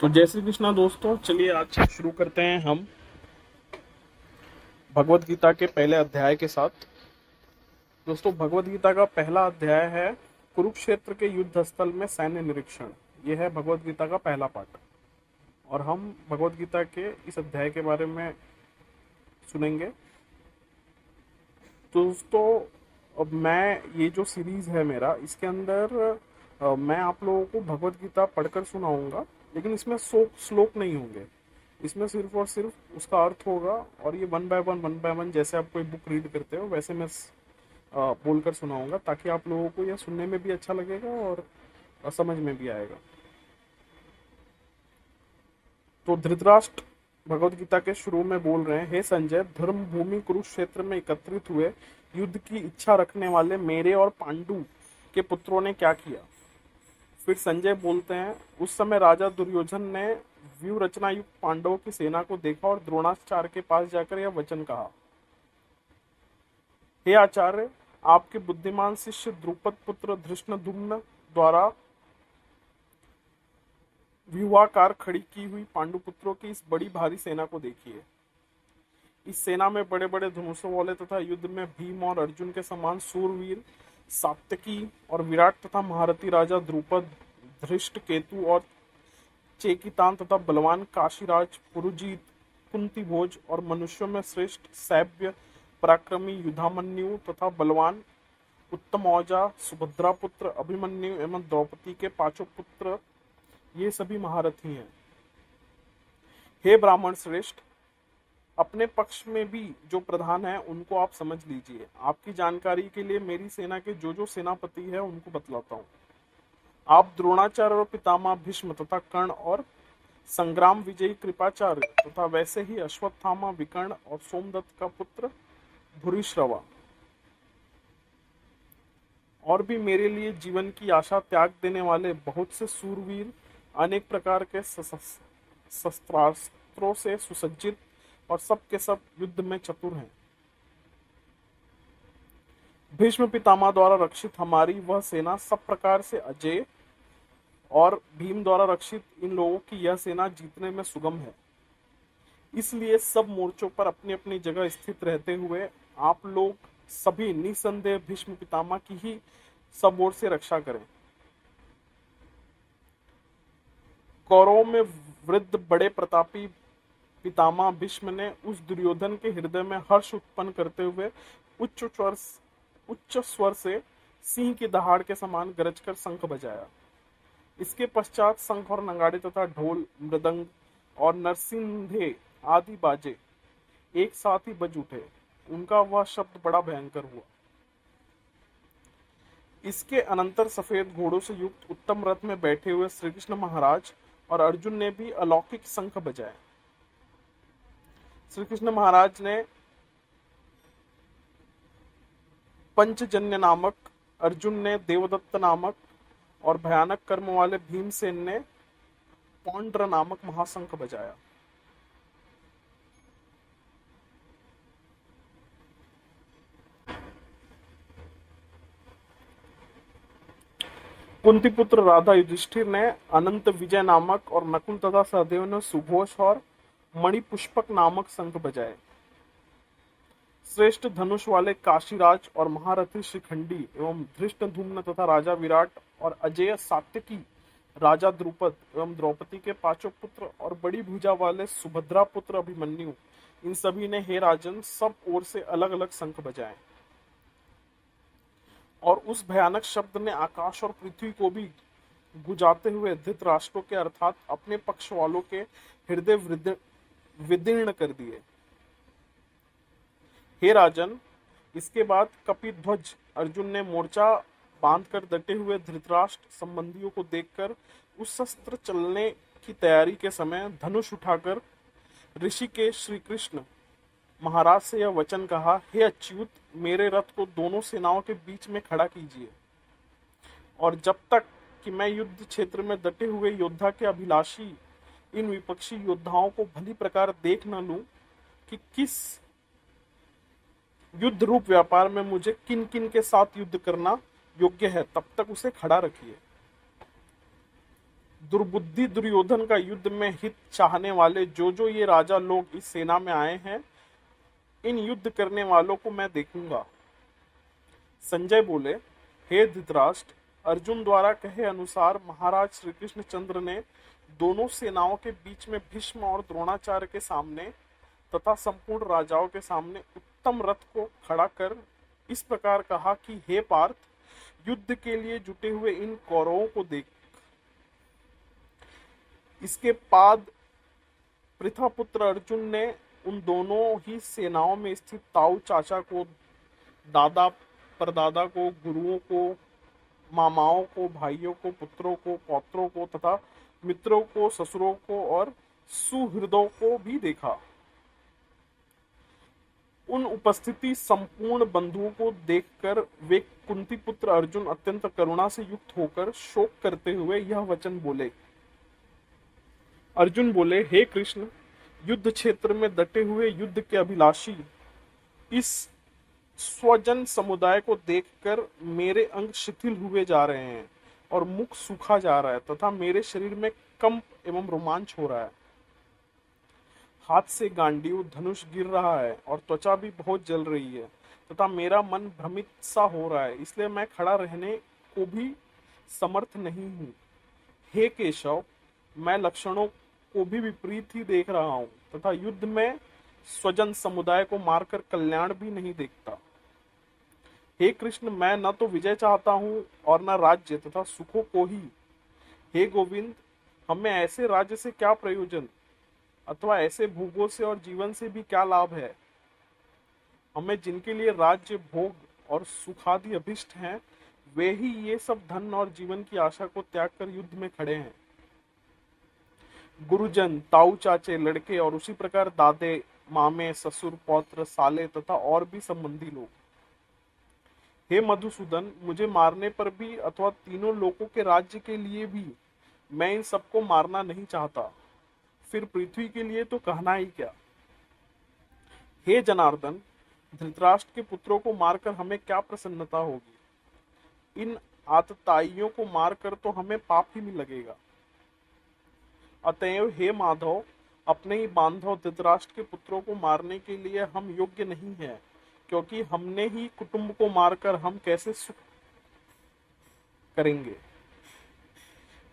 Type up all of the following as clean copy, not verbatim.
तो जय श्री कृष्णा दोस्तों, चलिए आज शुरू करते हैं हम भगवत गीता के पहले अध्याय के साथ। दोस्तों, भगवत गीता का पहला अध्याय है कुरुक्षेत्र के युद्ध स्थल में सैन्य निरीक्षण। यह है भगवत गीता का पहला पाठ और हम भगवत गीता के इस अध्याय के बारे में सुनेंगे। तो दोस्तों, अब मैं ये जो सीरीज है मेरा, इसके अंदर मैं आप लोगों को भगवत गीता पढ़कर सुनाऊंगा, लेकिन इसमें श्लोक नहीं होंगे। इसमें सिर्फ और सिर्फ उसका अर्थ होगा और ये वन बाय वन जैसे आप कोई बुक रीड करते हो वैसे मैं बोलकर सुनाऊंगा, ताकि आप लोगों को यह सुनने में भी अच्छा लगेगा और समझ में भी आएगा। तो धृतराष्ट्र भगवत गीता के शुरू में बोल रहे हैं, हे संजय, धर्म भूमि कुरुक्षेत्र में एकत्रित हुए युद्ध की इच्छा रखने वाले मेरे और पांडु के पुत्रों ने क्या किया। फिर संजय बोलते हैं, उस समय राजा दुर्योधन ने व्यूह रचना युक्त पांडवों की सेना को देखा और द्रोणाचार्य के पास जाकर यह वचन कहा, हे आचार्य, आपके बुद्धिमान शिष्य द्रुपद पुत्र धृष्णद्युम्न द्वारा व्यूहाकार खड़ी की हुई पांडुपुत्रों की इस बड़ी भारी सेना को देखिए। इस सेना में बड़े बड़े धनुषों वाले तथा युद्ध में भीम और अर्जुन के समान सूरवीर सात्यकी और विराट तथा महारथी राजा द्रुपद, धृष्ट केतु और चेकितान तथा बलवान काशीराज पुरुजीत, कुंती भोज और मनुष्यों में श्रेष्ठ सैव्य पराक्रमी युधामन्यु तथा बलवान उत्तम औजा सुभद्रा पुत्र अभिमन्यु एवं द्रौपदी के पांचों पुत्र, ये सभी महारथी हैं। हे ब्राह्मण श्रेष्ठ, अपने पक्ष में भी जो प्रधान है उनको आप समझ लीजिए। आपकी जानकारी के लिए मेरी सेना के जो सेनापति है उनको बतलाता हूँ। आप द्रोणाचार्य और पितामह भीष्म तथा कर्ण और संग्राम विजयी कृपाचार्य तथा वैसे ही अश्वत्थामा विकर्ण और सोमदत्त का पुत्र भूरिश्रवा और भी मेरे लिए जीवन की आशा त्याग देने वाले बहुत से सूरवीर अनेक प्रकार के शस्त्रास्त्रों से सुसज्जित और सब के सब युद्ध में चतुर हैं। भीष्म पितामह द्वारा रक्षित हमारी वह सेना सब प्रकार से अजेय और भीम द्वारा रक्षित इन लोगों की यह सेना जीतने में सुगम है। इसलिए सब मोर्चों पर अपनी अपनी जगह स्थित रहते हुए आप लोग सभी निसंदेह भीष्म पितामह की ही सब ओर से रक्षा करें। कौरवों में वृद्ध बड़े प्रतापी पितामह भीष्म ने उस दुर्योधन के हृदय में हर्ष उत्पन्न करते हुए उच्च स्वर से सिंह की दहाड़ के समान गरजकर शंख बजाया। इसके पश्चात शंख और नगाड़े तथा ढोल, मृदंग और नरसिंधे आदि बाजे एक साथ ही बज उठे। उनका वह शब्द बड़ा भयंकर हुआ। इसके अनंतर सफेद घोड़ों से युक्त उत्तम रथ में बैठे हुए श्री कृष्ण महाराज और अर्जुन ने भी अलौकिक शंख बजाए। श्री कृष्ण महाराज ने पंचजन्य नामक, अर्जुन ने देवदत्त नामक और भयानक कर्म वाले भीमसेन ने पौंड्र नामक महाशंख बजाया। कुंती पुत्र राधा युधिष्ठिर ने अनंत विजय नामक और नकुल तथा सहदेव ने सुघोष और मणिपुष्पक नामक शंख बजाए। श्रेष्ठ धनुष वाले काशीराज और महारथी शिखंडी एवं धृष्टद्युम्न तथा राजा विराट और अजेय सात्यकी राजा द्रुपद एवं द्रौपदी के पांचों पुत्र और बड़ी भुजा वाले सुभद्रा पुत्र अभिमन्यु, इन सभी ने हे राजन सब ओर से अलग अलग शंख बजाए और उस भयानक शब्द ने आकाश और पृथ्वी को भी गुजाते हुए धृतराष्ट्रों के अर्थात अपने पक्ष वालों के हृदय विदीर्ण कर दिए। हे राजन, इसके बाद कपिध्वज अर्जुन ने मोर्चा बांधकर डटे हुए धृतराष्ट्र संबंधियों को देखकर उस शस्त्र चलने की तैयारी के समय धनुष उठाकर ऋषिकेश श्री कृष्ण महाराज से यह वचन कहा, हे अच्युत, मेरे रथ को दोनों सेनाओं के बीच में खड़ा कीजिए और जब तक कि मैं युद्ध क्षेत्र में डटे हुए योद्धा के अभिलाषी इन विपक्षी योद्धाओं को भली प्रकार देख न लूं कि किस युद्ध रूप व्यापार में मुझे किन किन के साथ युद्ध करना योग्य है, तब तक उसे खड़ा रखिए। दुर्बुद्धि दुर्योधन का युद्ध में हित चाहने वाले जो ये राजा लोग इस सेना में आए हैं, इन युद्ध करने वालों को मैं देखूंगा। संजय बोले, हे धृतराष्ट्र, अर्जुन द्वारा कहे अनुसार महाराज श्री कृष्णचंद्र ने दोनों सेनाओं के बीच में भीष्म और द्रोणाचार्य के सामने तथा संपूर्ण राजाओं के सामने उत्तम रथ को खड़ा कर इस प्रकार कहा कि हे पार्थ, युद्ध के लिए जुटे हुए इन कौरवों को देख। इसके बाद पृथापुत्र अर्जुन ने उन दोनों ही सेनाओं में स्थित ताऊ चाचा को, दादा परदादा को, गुरुओं को, मामाओं को, भाइयों को, पुत्रों को, पौत्रों को तथा मित्रों को, ससुरों को और सुहृदों को भी देखा। उन उपस्थिति संपूर्ण बंधुओं को देखकर वे कुंती पुत्र अर्जुन अत्यंत करुणा से युक्त होकर शोक करते हुए यह वचन बोले। अर्जुन बोले, हे कृष्ण, युद्ध क्षेत्र में डटे हुए युद्ध के अभिलाषी इस स्वजन समुदाय को देखकर मेरे अंग शिथिल हुए जा रहे हैं और मुख सूखा जा रहा है तथा मेरे शरीर में कंप एवं रोमांच हो रहा है। हाथ से गांडीव धनुष गिर रहा है और त्वचा भी बहुत जल रही है तथा मेरा मन भ्रमित सा हो रहा है, इसलिए मैं खड़ा रहने को भी समर्थ नहीं हूँ। हे केशव, मैं लक्षणों को भी विपरीत ही देख रहा हूँ तथा युद्ध में स्वजन समुदाय को मारकर कल्याण भी नहीं देखता। हे कृष्ण, मैं न तो विजय चाहता हूँ और न राज्य तथा सुखों को ही। हे गोविंद, हमें ऐसे राज्य से क्या प्रयोजन अथवा ऐसे भोगों से और जीवन से भी क्या लाभ है। हमें जिनके लिए राज्य, भोग और सुखादि अभिष्ट हैं, वे ही ये सब धन और जीवन की आशा को त्याग कर युद्ध में खड़े हैं। गुरुजन, ताऊ चाचे, लड़के और उसी प्रकार दादे, मामे, ससुर, पौत्र, साले तथा और भी संबंधी लोग। हे मधुसूदन, मुझे मारने पर भी अथवा तीनों लोकों के राज्य के लिए भी मैं इन सबको मारना नहीं चाहता, फिर पृथ्वी के लिए तो कहना ही क्या। हे जनार्दन, धृतराष्ट्र के पुत्रों को मारकर हमें क्या प्रसन्नता होगी। इन आतताइयों को मारकर तो हमें पाप ही नहीं लगेगा। अतएव हे माधव, अपने ही बांधव धृतराष्ट्र के पुत्रों को मारने के लिए हम योग्य नहीं है, क्योंकि हमने ही कुटुंब को मारकर हम कैसे सुख करेंगे।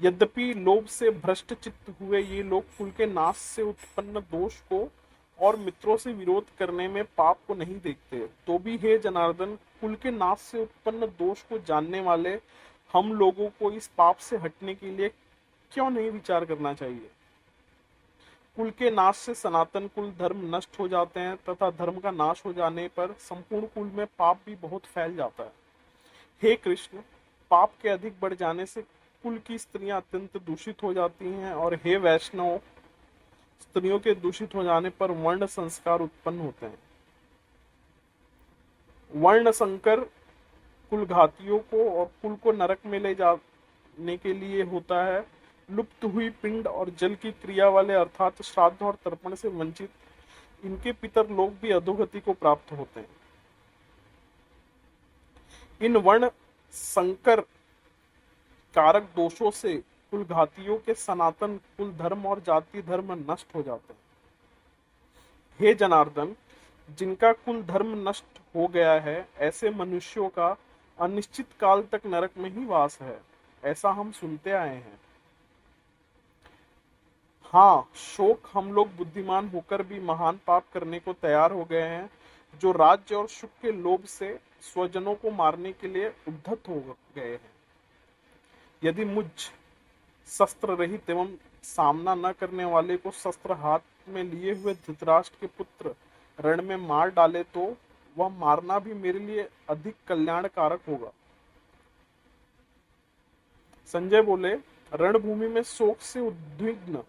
यद्यपि लोभ से भ्रष्ट चित्त हुए ये लोग कुल के नाश से उत्पन्न दोष को और मित्रों से विरोध करने में पाप को नहीं देखते, तो भी हे जनार्दन, कुल के नाश से उत्पन्न दोष को जानने वाले हम लोगों को इस पाप से हटने के लिए क्यों नहीं विचार करना चाहिए। कुल के नाश से सनातन कुल धर्म नष्ट हो जाते हैं तथा धर्म का नाश हो जाने पर संपूर्ण कुल में पाप भी बहुत फैल जाता है। हे कृष्ण, पाप के अधिक बढ़ जाने से कुल की स्त्रियां अत्यंत दूषित हो जाती हैं और हे वैष्णव, स्त्रियों के दूषित हो जाने पर वर्ण संस्कार उत्पन्न होते हैं। वर्ण संकर कुल घातियों को और कुल को नरक में ले जाने के लिए होता है। लुप्त हुई पिंड और जल की क्रिया वाले अर्थात श्राद्ध और तर्पण से वंचित इनके पितर लोग भी अधोगति को प्राप्त होते हैं। इन वर्ण संकर कारक दोषों से कुल घातियों के सनातन कुल धर्म और जाति धर्म नष्ट हो जाते हैं। हे जनार्दन, जिनका कुल धर्म नष्ट हो गया है, ऐसे मनुष्यों का अनिश्चित काल तक नरक में ही वास है, ऐसा हम सुनते आए हैं। हाँ, शोक हम लोग बुद्धिमान होकर भी महान पाप करने को तैयार हो गए हैं, जो राज्य और सुख के लोभ से स्वजनों को मारने के लिए उद्धत हो गए हैं। यदि मुझ शस्त्र रहित एवं सामना न करने वाले को शस्त्र हाथ में लिए हुए धृतराष्ट्र के पुत्र रण में मार डाले तो वह मारना भी मेरे लिए अधिक कल्याणकारक होगा। संजय बोले, रणभूमि में शोक से उद्विग्न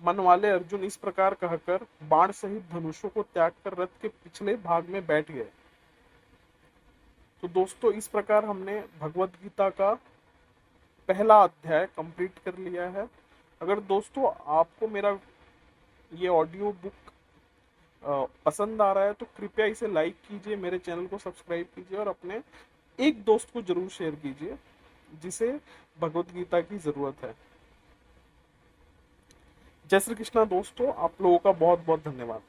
मन वाले अर्जुन इस प्रकार कहकर बाण सहित धनुषों को त्याग कर रथ के पिछले भाग में बैठ गए। तो दोस्तों, इस प्रकार हमने भगवत गीता का पहला अध्याय कंप्लीट कर लिया है। अगर दोस्तों आपको मेरा ये ऑडियो बुक पसंद आ रहा है तो कृपया इसे लाइक कीजिए, मेरे चैनल को सब्सक्राइब कीजिए और अपने एक दोस्त को जरूर शेयर कीजिए जिसे भगवत गीता की जरूरत है। जय श्री कृष्णा दोस्तों, आप लोगों का बहुत बहुत धन्यवाद।